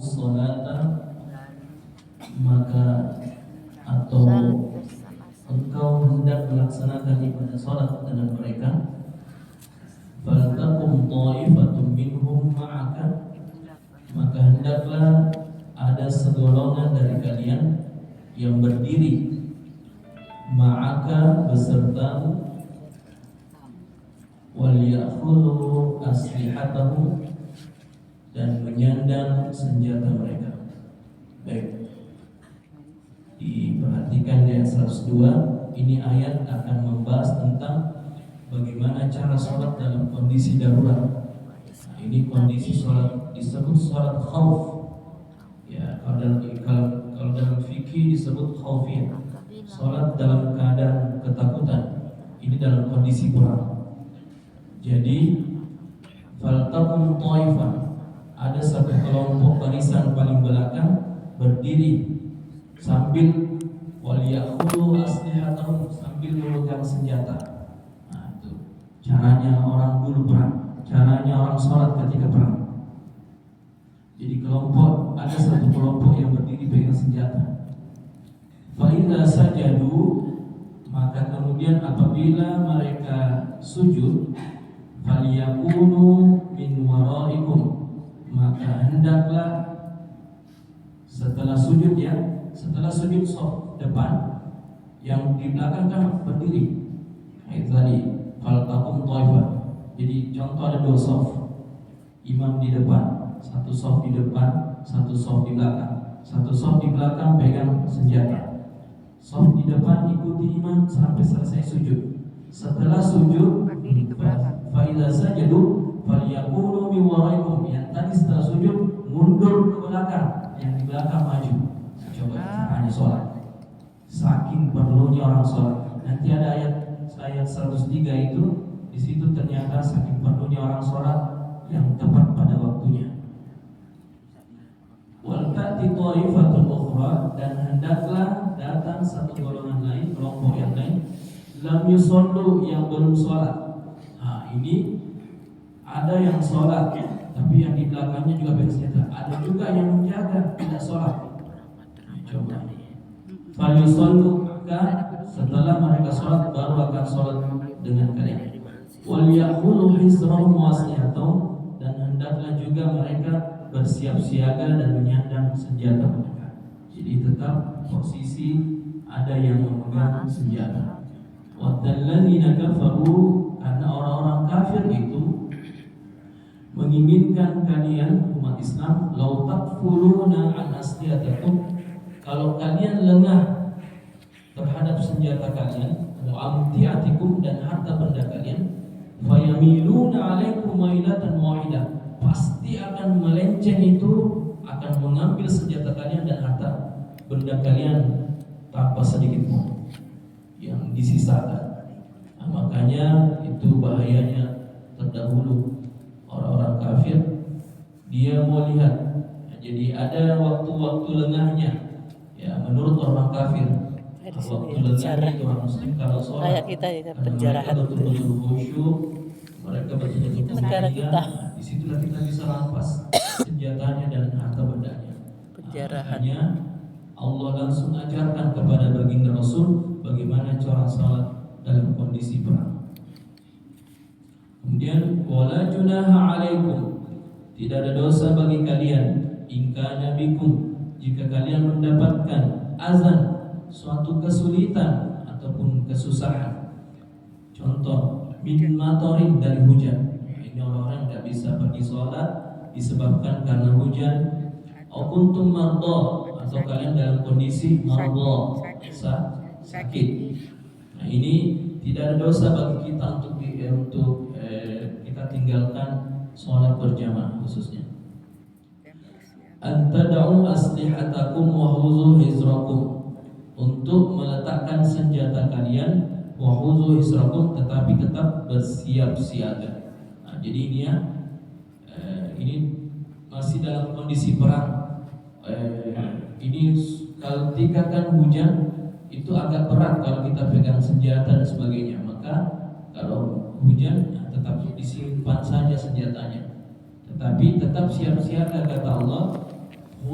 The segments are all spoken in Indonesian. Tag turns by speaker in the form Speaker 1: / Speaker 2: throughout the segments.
Speaker 1: salata, maka atau engkau hendak melaksanakan ibadah salat dengan mereka, faltakum ta'ifatun minhum ma'aka, maka hendaklah ada segolongan dari kalian yang berdiri ma'aka besertamu, wal ya'khudhu aslihatahum, dan menyandang senjata mereka. Baik, diperhatikan di ayat 102. Ini ayat akan membahas tentang bagaimana cara sholat dalam kondisi darurat. Nah, ini kondisi sholat disebut sholat khauf. Ya, kalau dalam fikih disebut khaufiyah, sholat dalam keadaan ketakutan. Ini dalam kondisi perang. Jadi faltakum ta'ifah, ada satu kelompok barisan paling belakang berdiri sambil waliyakhulu aslihatahum, sambil memegang senjata. Nah, itu caranya orang dulu perang, caranya orang sholat ketika perang. Jadi ada satu kelompok yang berdiri pegang senjata. Fa idza sajadu, maka kemudian apabila mereka sujud, faliyakunu min waraikum, maka hendaklah setelah sujud sof depan, yang di belakang kan berdiri. Itu tadi faltakum taifah. Jadi contoh ada dua sof, imam di depan, satu sof di depan, satu sof di belakang. Satu sof di belakang pegang senjata, sof di depan ikuti imam sampai selesai sujud. Setelah sujud, fa idza sajadu falyakunu min waraikum, yang tadi setelah sujud mundur ke belakang, yang di belakang maju. Coba caranya sholat, saking perlunya orang sholat. Nanti ada ayat 103 itu, di situ ternyata saking perlunya orang sholat yang tepat pada waktunya. Wal ta'ti ta'ifatun ukhra, dan hendaklah datang satu golongan lain, kelompok yang lain, lam yusallu, yang belum sholat. Nah, ini ada yang sholat, tapi yang di belakangnya juga bersenjata. Ada juga yang menjaga tidak sholat. Coba, fal yusallu, maka setelah mereka sholat baru akan sholat dengan kalian. Wal ya'khudhu hisrahum wa aslihatahum, dan hendaklah juga mereka bersiap siaga dan menyandang senjata mereka. Jadi tetap posisi ada yang memegang senjata. Wadzalladzina kafaru, karena orang-orang kafir itu menginginkan kalian umat Islam, lau takfuluna an aslihatakum, kalau kalian lengah terhadap senjata kalian, wa amtiatikum, dan harta benda kalian, fayamiluna alaikum mailatan wahidah, pasti akan melenceng itu, akan mengambil senjata kalian dan harta benda kalian tanpa sedikit pun yang disisakan. Nah, makanya itu bahayanya terdahulu orang-orang kafir, dia mau lihat. Nah, jadi ada waktu-waktu lengahnya. Ya, menurut orang kafir, waktu lengahnya itu orang muslim kalau sholat,
Speaker 2: kayak kita ya, penjarahan
Speaker 1: betul-betul khusyuk, mereka betul-betul
Speaker 2: negara kita.
Speaker 1: Di situlah kita bisa rampas senjatanya dan harta bendanya.
Speaker 2: Penjarahan.
Speaker 1: Makanya Allah langsung ajarkan kepada baginda Rasul bagaimana cara salat dalam kondisi perang. Kemudian wala junaha alaikum, tidak ada dosa bagi kalian, in kana bikum, jika kalian mendapatkan azan, suatu kesulitan ataupun kesusahan. Contoh, min matorin, dari hujan. Ini orang-orang tidak bisa pergi sholat disebabkan karena hujan. Au kuntum mardo, atau kalian dalam kondisi mardo, sakit. Nah, ini tidak ada dosa bagi kita untuk kita tinggalkan sholat berjamaah khususnya. Antada'u aslihatakum wa huzu hizrakum, untuk meletakkan senjata kalian, wa huzu hizrakum, tetapi tetap bersiap siaga. Nah, jadi ini masih dalam kondisi perang. Ini kalau ketika kan hujan itu agak berat kalau kita pegang senjata dan sebagainya. Maka kalau hujan tetap disimpan saja senjatanya, tetapi tetap siap siaga, kata Allah.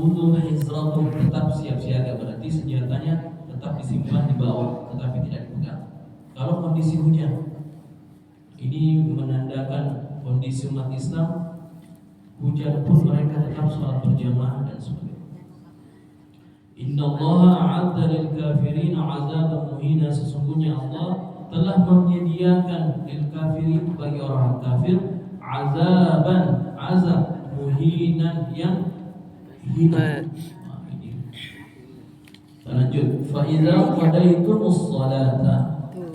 Speaker 1: khudhu hizrakum, tetap siap siaga, berarti senjatanya tetap disimpan di bawah tetapi tidak dipegang. Kalau kondisi hujan, ini menandakan kondisi umat Islam hujan pun mereka tetap sholat berjamaah dan sebagainya. Innallaha a'adda lil kafirin 'adzaban muhina, sesungguhnya Allah telah menyediakan lil kafirin, bagi orang kafir, azaban, azab, muhinan, yang hina. Lanjut, fa idza qadaytumus shalata,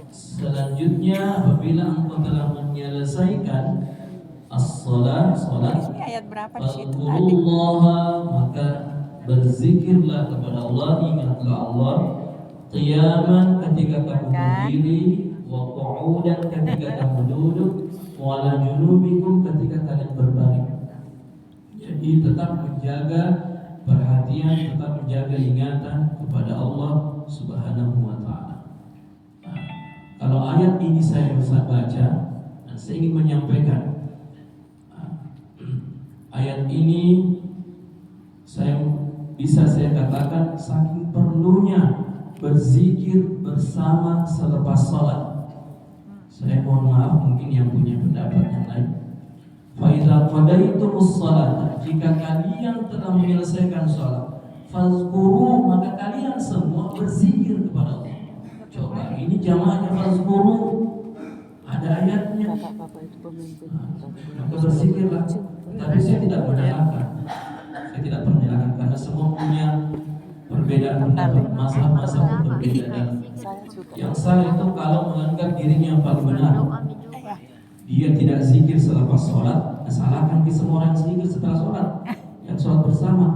Speaker 1: selanjutnya apabila engkau telah menyelesaikan as-shalah, salat,
Speaker 3: Ini ayat berapa di situ tadi?
Speaker 1: fadhkurullaha, maka berzikirlah kepada Allah, ingatlah Allah, qiyaman, ketika kamu berdiri, wa qu'udan, ketika kamu duduk, wa ala junubikum, ketika kalian berbaring. Jadi tetap menjaga perhatian, tetap menjaga ingatan kepada Allah Subhanahu wa taala. Nah, kalau ayat ini saya bisa baca, dan saya ingin menyampaikan ayat ini saya katakan saking perlunya berzikir bersama selepas sholat. Saya mohon maaf mungkin yang punya pendapat yang lain. Fa idza qadaytumus shalah, jika kalian telah menyelesaikan sholat, fazkuru, maka kalian semua berzikir kepada Allah. Coba ini jamaahnya fazkuru, ada ayatnya.
Speaker 2: Bapak-bapak itu pemimpin.
Speaker 1: Maka berzikirlah. Tapi saya tidak menyalahkan. Saya tidak menyalahkan karena semua punya perbedaan pendapat, mazhab-mazhab berbeda, dan yang salah itu kalau menganggap dirinya yang paling benar. Dia tidak zikir selepas sholat, salahkan ke semua orang zikir setelah sholat, yang sholat bersama.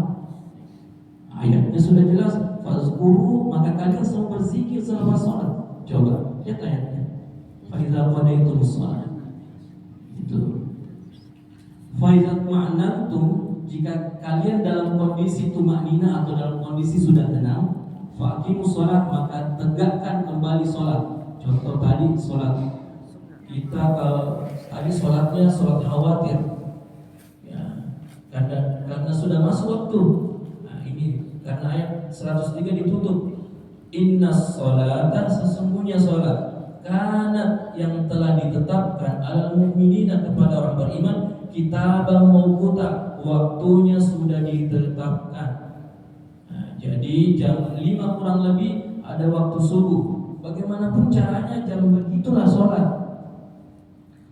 Speaker 1: Ayatnya sudah jelas, fazkuru, maka kalian semua berzikir selepas sholat. Coba lihat ayatnya. Fa idza qadaytumus shalah. Itu. Fa idza ma'nantum, jika kalian dalam kondisi tumanina atau dalam kondisi sudah tenang, faqimus shalah, maka tegakkan kembali sholat. Contoh tadi sholat kita, tadi sholatnya sholat khawatir, ya, karena sudah masuk waktu. Nah ini karena ayat 103 ditutup. Innas sholata, sesungguhnya sholat, kanat, yang telah ditetapkan, alal mu'minina, kepada orang beriman, kitaban mawquta, waktunya sudah ditetapkan. Nah, jadi jam 5 kurang lebih ada waktu subuh. Bagaimanapun caranya jam begitulah sholat.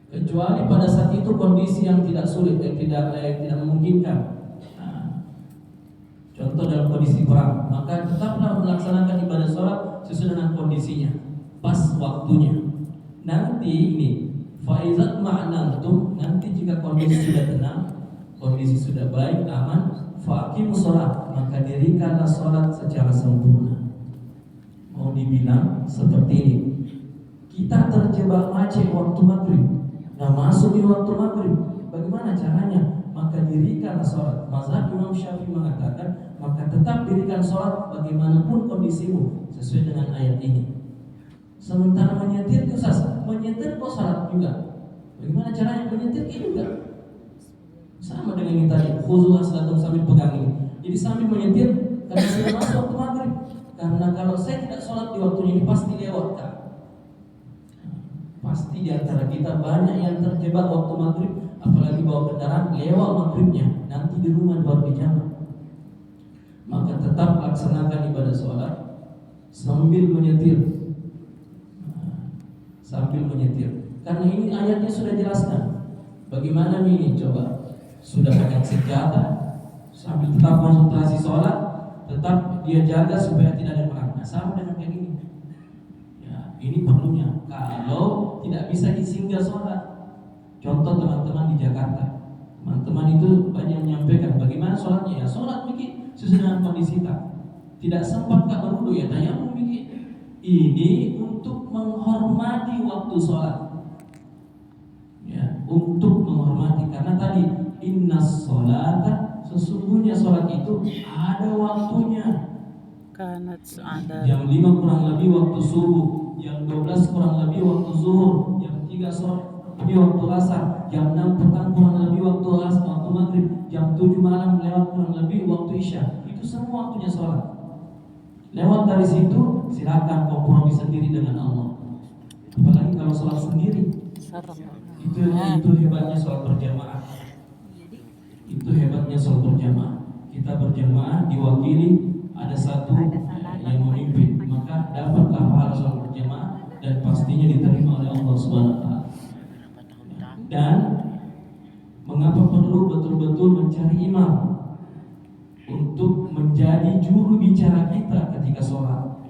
Speaker 1: Kecuali pada saat itu kondisi yang tidak sulit, tidak memungkinkan. Nah, contoh dalam kondisi perang, maka tetaplah melaksanakan ibadah sholat sesuai dengan kondisinya, pas waktunya. Nanti ini faizat ma'nantum, nanti jika kondisi sudah tenang, kondisi sudah baik, aman, faqimus shalah, maka dirikanlah sholat secara sempurna. Mau dibilang seperti ini, kita terjebak macet waktu maghrib, nah masuk di waktu maghrib, bagaimana caranya? Maka dirikanlah sholat. Mazhab Imam Syafi'i mengatakan, maka tetap dirikan sholat bagaimanapun kondisimu, sesuai dengan ayat ini. Sementara menyetir susah, menyetir kok sholat juga. Bagaimana caranya menyetir juga? Sama dengan yang tadi, khusus aslatum, sambil pegang ini. Jadi sambil menyetir karena sudah masuk waktu maghrib. Karena kalau saya tidak sholat di waktu ini pasti lewat, kan? Pasti di antara kita banyak yang terjebak waktu maghrib, apalagi bawa kendaraan lewat maghribnya, nanti di rumah baru dijamak. Maka tetap laksanakan ibadah sholat sambil menyetir. Sambil menyetir. Karena ini ayatnya sudah jelaskan. Bagaimana ini coba? Sudah pegang senjata, sambil tetap konsentrasi sholat, tetap dia jaga supaya tidak ada perang. Nah, sama dengan kayak gini. Ya, ini perlunya. Kalau tidak bisa disinggah sholat, contoh teman-teman di Jakarta, teman-teman itu banyak menyampaikan bagaimana sholatnya. Ya, sholat bikin sesuai dengan kondisi kita. Tidak sempat kak berwudu, ya tayamum bikin. Ini untuk menghormati waktu sholat. Ya, untuk menghormati, karena tadi innas sholata, sesungguhnya sholat itu ada waktunya.
Speaker 2: Kanat ada.
Speaker 1: Jam 5 kurang lebih waktu subuh, jam 12 kurang lebih waktu zuhur, jam 3 sore lebih waktu asar. jam 6 petang kurang lebih waktu maghrib, jam 7 malam lewat kurang lebih waktu isya. Itu semua waktunya sholat. Lewat dari situ silakan kompromi sendiri dengan Allah. Apalagi kalau sholat sendiri.
Speaker 2: Sarap.
Speaker 1: Itu hebatnya sholat berjamaah. Itu hebatnya sholat berjamaah. Kita berjamaah diwakili ada satu yang memimpin, maka dapatlah pahala sholat berjamaah dan pastinya diterima oleh Allah Subhanahu wa taala. Dan mengapa perlu betul-betul mencari imam untuk menjadi juru bicara kita ketika sholat?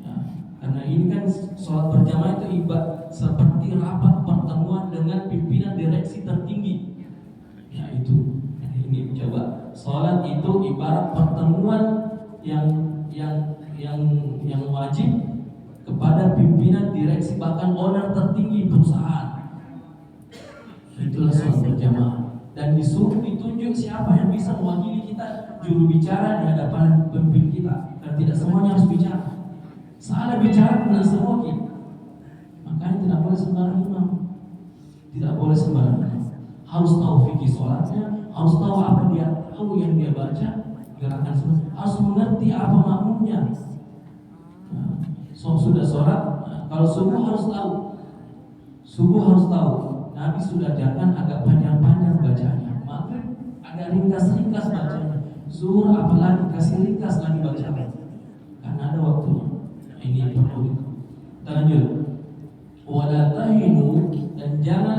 Speaker 1: Ya, karena ini kan sholat berjamaah itu ibarat seperti rapat pertemuan dengan pimpinan direksi tertinggi. Ya itu, ini coba sholat itu ibarat pertemuan yang wajib kepada pimpinan direksi bahkan owner tertinggi perusahaan. Itulah sholat berjamaah. Dan disuruh ditunjuk siapa yang bisa mewakili kita juru bicara di hadapan pemimpin kita. Dan tidak semuanya harus bicara. Salah bicara kena semua kita. Makanya tidak boleh sembarang imam. Tidak boleh sembarang imam. Harus tahu fikih sholatnya, harus tahu apa dia tahu yang dia baca, gerakan sholat. Harus mengerti apa makmumnya. Nah, sudah sholat, kalau subuh harus tahu. Subuh harus tahu. Nabi sudah ajarkan agak panjang-panjang bacanya. Maghrib agak ringkas-ringkas bacanya. Zuhur apalagi kasih ringkas lagi bacanya. Karena ada waktunya. Ini yang perlu. Lanjut. Wala tahinu, dan jangan